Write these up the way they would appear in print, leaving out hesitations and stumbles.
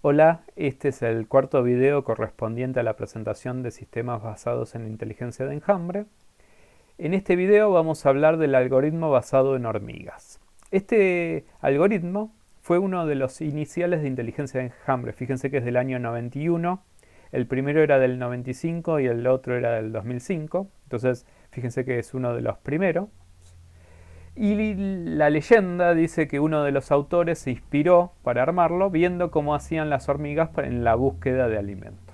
Hola, este es el cuarto video correspondiente a la presentación de sistemas basados en inteligencia de enjambre. En este video vamos a hablar del algoritmo basado en hormigas. Este algoritmo fue uno de los iniciales de inteligencia de enjambre. Fíjense que es del año 91, el primero era del 95 y el otro era del 2005. Entonces, fíjense que es uno de los primeros. Y la leyenda dice que uno de los autores se inspiró para armarlo viendo cómo hacían las hormigas en la búsqueda de alimento.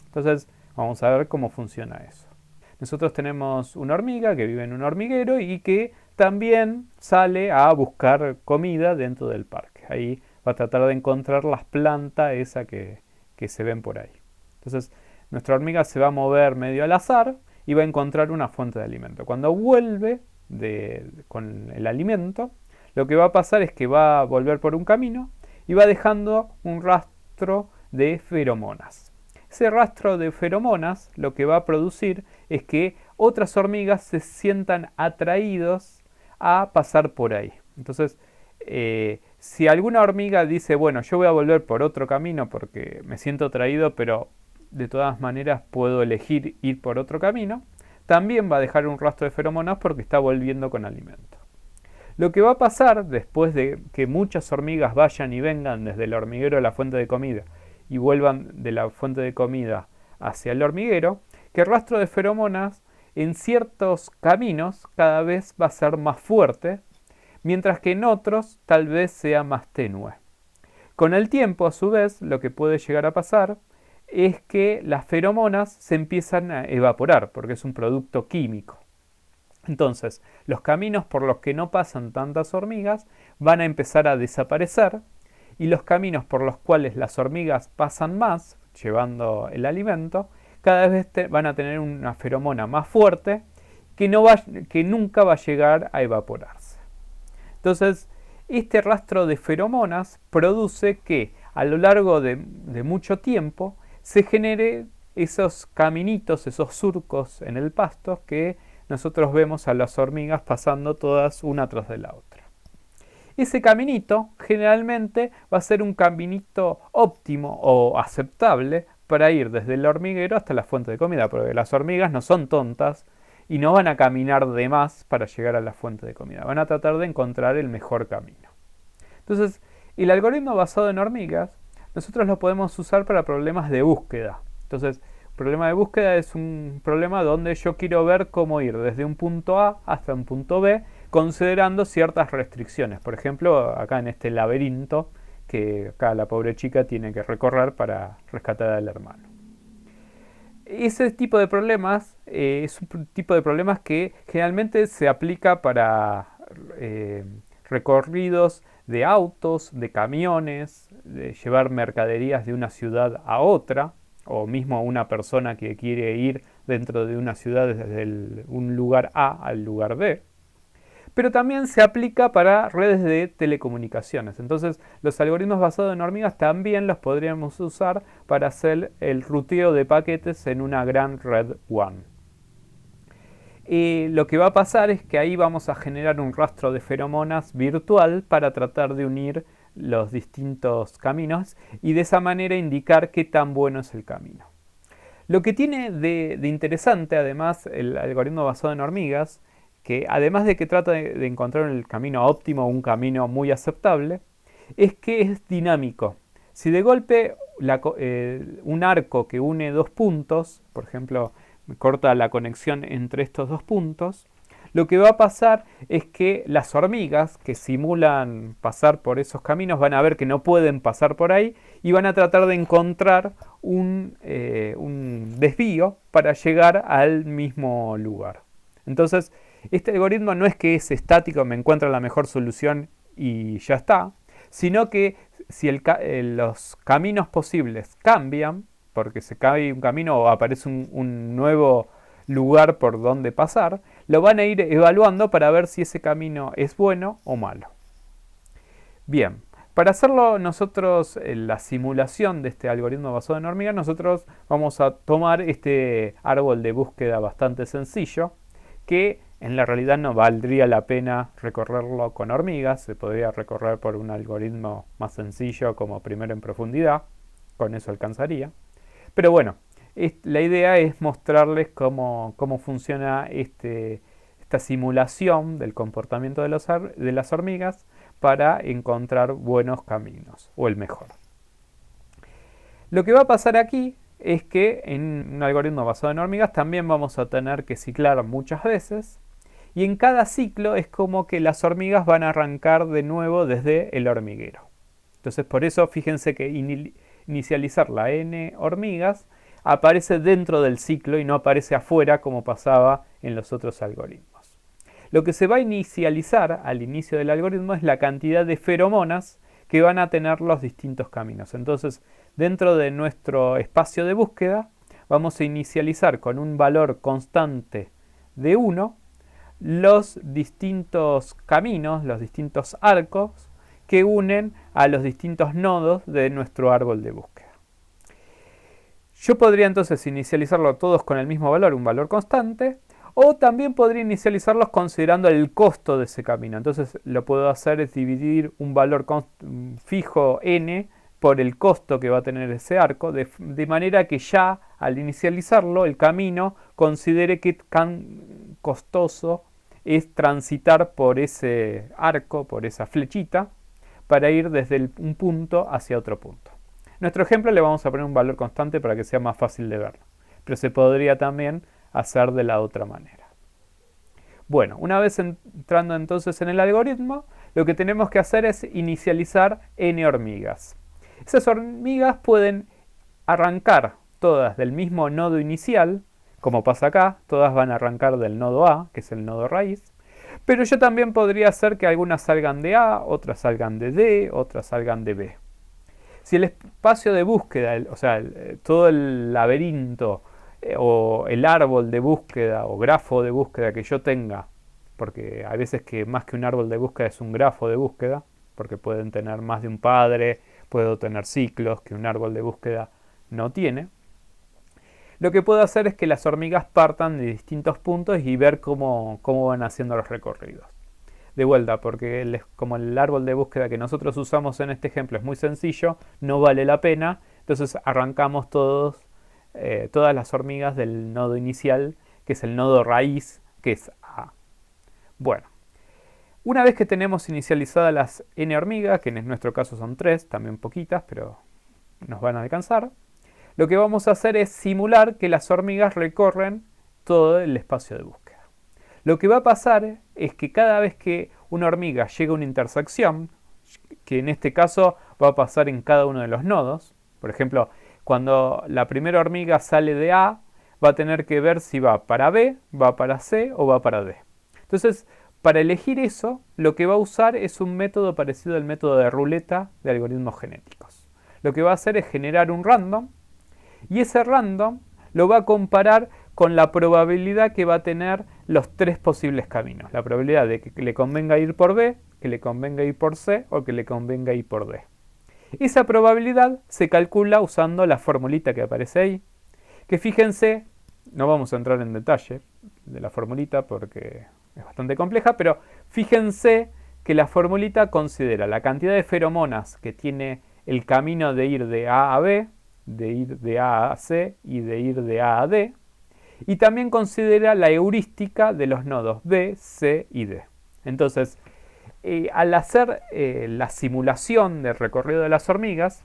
Entonces vamos a ver cómo funciona eso. Nosotros tenemos una hormiga que vive en un hormiguero y que también sale a buscar comida dentro del parque. Ahí va a tratar de encontrar las plantas esas que se ven por ahí. Entonces nuestra hormiga se va a mover medio al azar y va a encontrar una fuente de alimento. Cuando vuelve con el alimento, lo que va a pasar es que va a volver por un camino y va dejando un rastro de feromonas. Ese rastro de feromonas lo que va a producir es que otras hormigas se sientan atraídos a pasar por ahí. Entonces, si alguna hormiga dice, bueno, yo voy a volver por otro camino porque me siento atraído, pero de todas maneras puedo elegir ir por otro camino, también va a dejar un rastro de feromonas porque está volviendo con alimento. Lo que va a pasar después de que muchas hormigas vayan y vengan desde el hormiguero a la fuente de comida y vuelvan de la fuente de comida hacia el hormiguero, que el rastro de feromonas en ciertos caminos cada vez va a ser más fuerte, mientras que en otros tal vez sea más tenue. Con el tiempo, a su vez, lo que puede llegar a pasar es que las feromonas se empiezan a evaporar porque es un producto químico. Entonces, los caminos por los que no pasan tantas hormigas van a empezar a desaparecer y los caminos por los cuales las hormigas pasan más, llevando el alimento, cada vez van a tener una feromona más fuerte que nunca va a llegar a evaporarse. Entonces, este rastro de feromonas produce que a lo largo de mucho tiempo se genere esos caminitos, esos surcos en el pasto que nosotros vemos a las hormigas pasando todas una tras de la otra. Ese caminito generalmente va a ser un caminito óptimo o aceptable para ir desde el hormiguero hasta la fuente de comida, porque las hormigas no son tontas y no van a caminar de más para llegar a la fuente de comida, van a tratar de encontrar el mejor camino. Entonces, el algoritmo basado en hormigas nosotros lo podemos usar para problemas de búsqueda. Entonces, un problema de búsqueda es un problema donde yo quiero ver cómo ir desde un punto A hasta un punto B, considerando ciertas restricciones. Por ejemplo, acá en este laberinto que acá la pobre chica tiene que recorrer para rescatar al hermano. Ese tipo de problemas es un tipo de problemas que generalmente se aplica para recorridos de autos, de camiones, de llevar mercaderías de una ciudad a otra, o mismo una persona que quiere ir dentro de una ciudad desde un lugar A al lugar B. Pero también se aplica para redes de telecomunicaciones. Entonces, los algoritmos basados en hormigas también los podríamos usar para hacer el ruteo de paquetes en una gran red WAN. Y lo que va a pasar es que ahí vamos a generar un rastro de feromonas virtual para tratar de unir los distintos caminos y de esa manera indicar qué tan bueno es el camino. Lo que tiene de interesante además el algoritmo basado en hormigas, que además de que trata de encontrar el camino óptimo, un camino muy aceptable, es que es dinámico. Si de golpe un arco que une dos puntos, por ejemplo, corta la conexión entre estos dos puntos, lo que va a pasar es que las hormigas que simulan pasar por esos caminos van a ver que no pueden pasar por ahí y van a tratar de encontrar un desvío para llegar al mismo lugar. Entonces, este algoritmo no es que es estático, me encuentra la mejor solución y ya está, sino que si los caminos posibles cambian, porque se cae un camino o aparece un nuevo lugar por donde pasar, lo van a ir evaluando para ver si ese camino es bueno o malo. Bien, para hacerlo nosotros, la simulación de este algoritmo basado en hormigas, nosotros vamos a tomar este árbol de búsqueda bastante sencillo, que en la realidad no valdría la pena recorrerlo con hormigas, se podría recorrer por un algoritmo más sencillo como primero en profundidad. con eso alcanzaría. Pero bueno, la idea es mostrarles cómo funciona esta simulación del comportamiento de las hormigas para encontrar buenos caminos, o el mejor. Lo que va a pasar aquí es que en un algoritmo basado en hormigas también vamos a tener que ciclar muchas veces, y en cada ciclo es como que las hormigas van a arrancar de nuevo desde el hormiguero. Entonces por eso fíjense que inicializar la n hormigas aparece dentro del ciclo y no aparece afuera como pasaba en los otros algoritmos. Lo que se va a inicializar al inicio del algoritmo es la cantidad de feromonas que van a tener los distintos caminos. Entonces, dentro de nuestro espacio de búsqueda, vamos a inicializar con un valor constante de 1 los distintos caminos, los distintos arcos que unen a los distintos nodos de nuestro árbol de búsqueda. Yo podría entonces inicializarlo todos con el mismo valor, un valor constante, o también podría inicializarlos considerando el costo de ese camino. Entonces lo puedo hacer es dividir un valor fijo n por el costo que va a tener ese arco, de manera que ya al inicializarlo el camino considere qué tan costoso es transitar por ese arco, por esa flechita, para ir desde un punto hacia otro punto. En nuestro ejemplo le vamos a poner un valor constante para que sea más fácil de verlo, pero se podría también hacer de la otra manera. Bueno, una vez entrando entonces en el algoritmo, lo que tenemos que hacer es inicializar n hormigas. Esas hormigas pueden arrancar todas del mismo nodo inicial, como pasa acá, todas van a arrancar del nodo A, que es el nodo raíz, pero yo también podría hacer que algunas salgan de A, otras salgan de D, otras salgan de B. Si el espacio de búsqueda, o sea, todo el laberinto o el árbol de búsqueda o grafo de búsqueda que yo tenga, porque hay veces que más que un árbol de búsqueda es un grafo de búsqueda, porque pueden tener más de un padre, puedo tener ciclos que un árbol de búsqueda no tiene. Lo que puedo hacer es que las hormigas partan de distintos puntos y ver cómo van haciendo los recorridos. De vuelta, porque como el árbol de búsqueda que nosotros usamos en este ejemplo es muy sencillo, no vale la pena, entonces arrancamos todas las hormigas del nodo inicial, que es el nodo raíz, que es A. Bueno, una vez que tenemos inicializadas las n hormigas, que en nuestro caso son 3, también poquitas, pero nos van a alcanzar, lo que vamos a hacer es simular que las hormigas recorren todo el espacio de búsqueda. Lo que va a pasar es que cada vez que una hormiga llega a una intersección, que en este caso va a pasar en cada uno de los nodos, por ejemplo, cuando la primera hormiga sale de A, va a tener que ver si va para B, va para C o va para D. Entonces, para elegir eso, lo que va a usar es un método parecido al método de ruleta de algoritmos genéticos. Lo que va a hacer es generar un random, y ese random lo va a comparar con la probabilidad que va a tener los 3 posibles caminos. La probabilidad de que le convenga ir por B, que le convenga ir por C o que le convenga ir por D. Esa probabilidad se calcula usando la formulita que aparece ahí, que fíjense, no vamos a entrar en detalle de la formulita porque es bastante compleja, pero fíjense que la formulita considera la cantidad de feromonas que tiene el camino de ir de A a B, de ir de A a C y de ir de A a D, y también considera la heurística de los nodos B, C y D. Entonces, al hacer la simulación del recorrido de las hormigas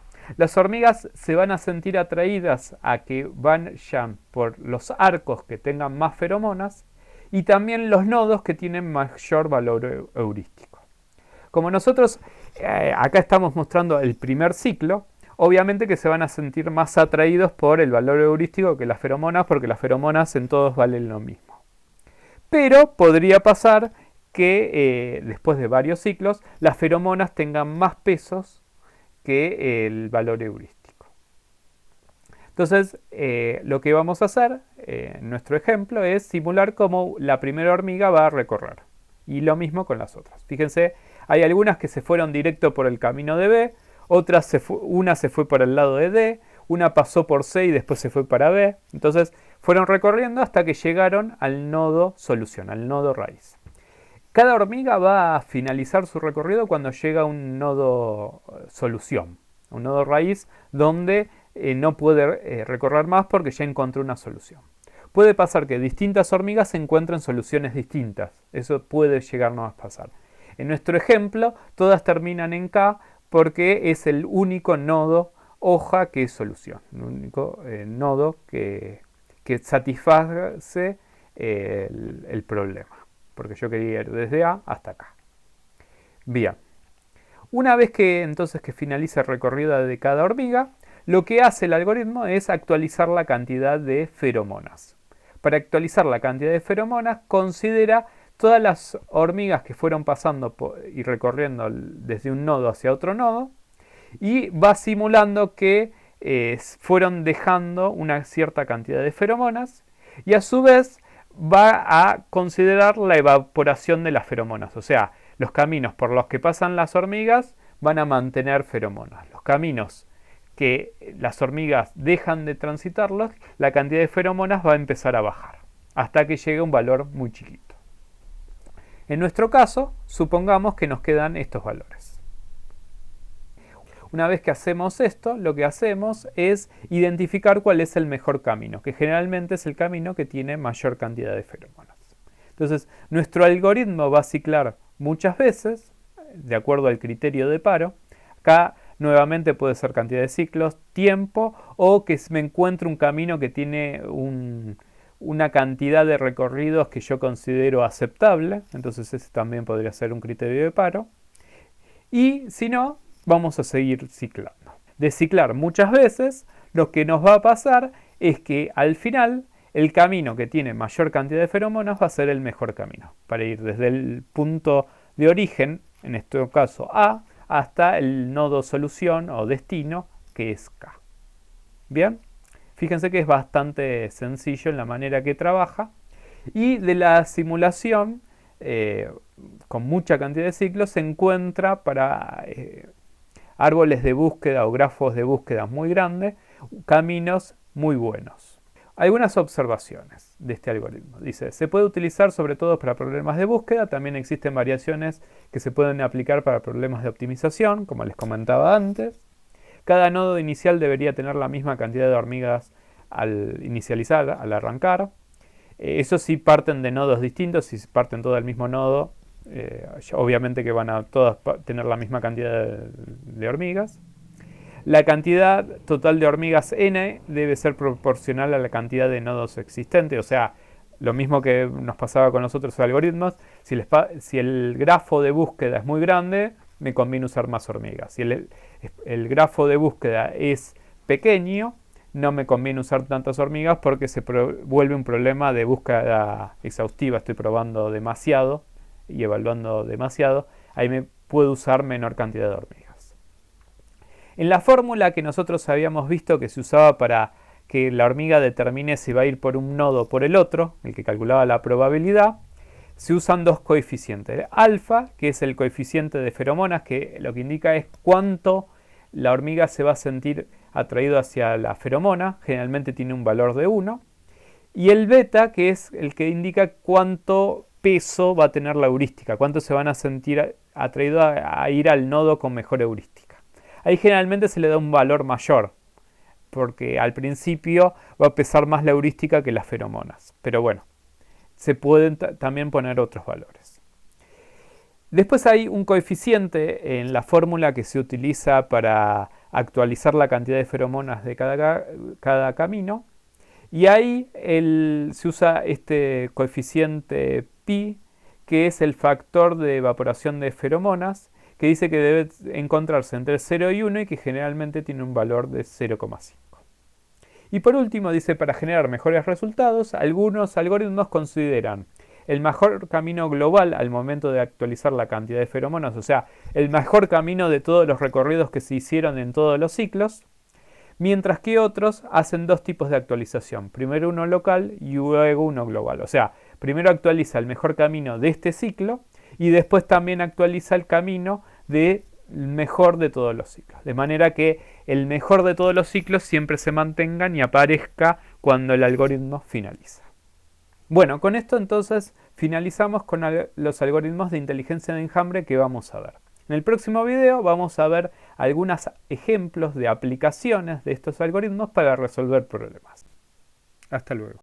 se van a sentir atraídas a que vayan por los arcos que tengan más feromonas y también los nodos que tienen mayor valor heurístico. Como nosotros acá estamos mostrando el primer ciclo, obviamente que se van a sentir más atraídos por el valor heurístico que las feromonas, porque las feromonas en todos valen lo mismo. Pero podría pasar que después de varios ciclos, las feromonas tengan más pesos que el valor heurístico. Entonces, lo que vamos a hacer en nuestro ejemplo es simular cómo la primera hormiga va a recorrer. Y lo mismo con las otras. Fíjense, hay algunas que se fueron directo por el camino de B, una se fue por el lado de D, una pasó por C y después se fue para B. Entonces fueron recorriendo hasta que llegaron al nodo solución, al nodo raíz. Cada hormiga va a finalizar su recorrido cuando llega a un nodo solución. un nodo raíz donde no puede recorrer más porque ya encontró una solución. Puede pasar que distintas hormigas encuentren soluciones distintas, eso puede llegarnos a pasar. En nuestro ejemplo, todas terminan en K porque es el único nodo hoja que es solución, el único nodo que satisface el problema, porque yo quería ir desde A hasta acá. Bien, una vez que entonces que finaliza el recorrido de cada hormiga, lo que hace el algoritmo es actualizar la cantidad de feromonas. Para actualizar la cantidad de feromonas, considera todas las hormigas que fueron pasando y recorriendo desde un nodo hacia otro nodo y va simulando que fueron dejando una cierta cantidad de feromonas y a su vez va a considerar la evaporación de las feromonas, o sea, los caminos por los que pasan las hormigas van a mantener feromonas. Los caminos que las hormigas dejan de transitarlos, la cantidad de feromonas va a empezar a bajar, hasta que llegue a un valor muy chiquito. En nuestro caso, supongamos que nos quedan estos valores. Una vez que hacemos esto, lo que hacemos es identificar cuál es el mejor camino, que generalmente es el camino que tiene mayor cantidad de feromonas. Entonces, nuestro algoritmo va a ciclar muchas veces, de acuerdo al criterio de paro. Acá nuevamente puede ser cantidad de ciclos, tiempo, o que me encuentre un camino que tiene una cantidad de recorridos que yo considero aceptable. Entonces ese también podría ser un criterio de paro. Y si no, vamos a seguir ciclando. De ciclar muchas veces, lo que nos va a pasar es que al final el camino que tiene mayor cantidad de feromonas va a ser el mejor camino para ir desde el punto de origen, en este caso A, hasta el nodo solución o destino, que es K. Bien, fíjense que es bastante sencillo en la manera que trabaja. Y de la simulación, con mucha cantidad de ciclos, se encuentra para árboles de búsqueda o grafos de búsqueda muy grandes, caminos muy buenos. Algunas observaciones de este algoritmo. Dice, se puede utilizar sobre todo para problemas de búsqueda, también existen variaciones que se pueden aplicar para problemas de optimización, como les comentaba antes. Cada nodo inicial debería tener la misma cantidad de hormigas al inicializar, al arrancar. Eso sí parten de nodos distintos, si parten todos del mismo nodo, obviamente que van a todas tener la misma cantidad de hormigas. La cantidad total de hormigas n debe ser proporcional a la cantidad de nodos existentes, o sea, lo mismo que nos pasaba con los otros algoritmos, si el grafo de búsqueda es muy grande, me conviene usar más hormigas. Si el grafo de búsqueda es pequeño, no me conviene usar tantas hormigas porque se vuelve un problema de búsqueda exhaustiva, estoy probando demasiado y evaluando demasiado, ahí me puedo usar menor cantidad de hormigas. En la fórmula que nosotros habíamos visto que se usaba para que la hormiga determine si va a ir por un nodo o por el otro, el que calculaba la probabilidad, se usan dos coeficientes. Alfa, que es el coeficiente de feromonas, que lo que indica es cuánto la hormiga se va a sentir atraído hacia la feromona, generalmente tiene un valor de 1. Y el beta, que es el que indica cuánto peso va a tener la heurística, cuánto se van a sentir atraídos a ir al nodo con mejor heurística. Ahí generalmente se le da un valor mayor, porque al principio va a pesar más la heurística que las feromonas. Pero bueno, se pueden también poner otros valores. Después hay un coeficiente en la fórmula que se utiliza para actualizar la cantidad de feromonas de cada camino. Y ahí se usa este coeficiente pi, que es el factor de evaporación de feromonas, que dice que debe encontrarse entre 0 y 1 y que generalmente tiene un valor de 0,5. Y por último dice, para generar mejores resultados, algunos algoritmos consideran el mejor camino global al momento de actualizar la cantidad de feromonas, o sea, el mejor camino de todos los recorridos que se hicieron en todos los ciclos, mientras que otros hacen dos tipos de actualización, primero uno local y luego uno global, o sea, primero actualiza el mejor camino de este ciclo y después también actualiza el camino del mejor de todos los ciclos. De manera que el mejor de todos los ciclos siempre se mantengan y aparezca cuando el algoritmo finaliza. Bueno, con esto entonces finalizamos con los algoritmos de inteligencia de enjambre que vamos a ver. En el próximo video vamos a ver algunos ejemplos de aplicaciones de estos algoritmos para resolver problemas. Hasta luego.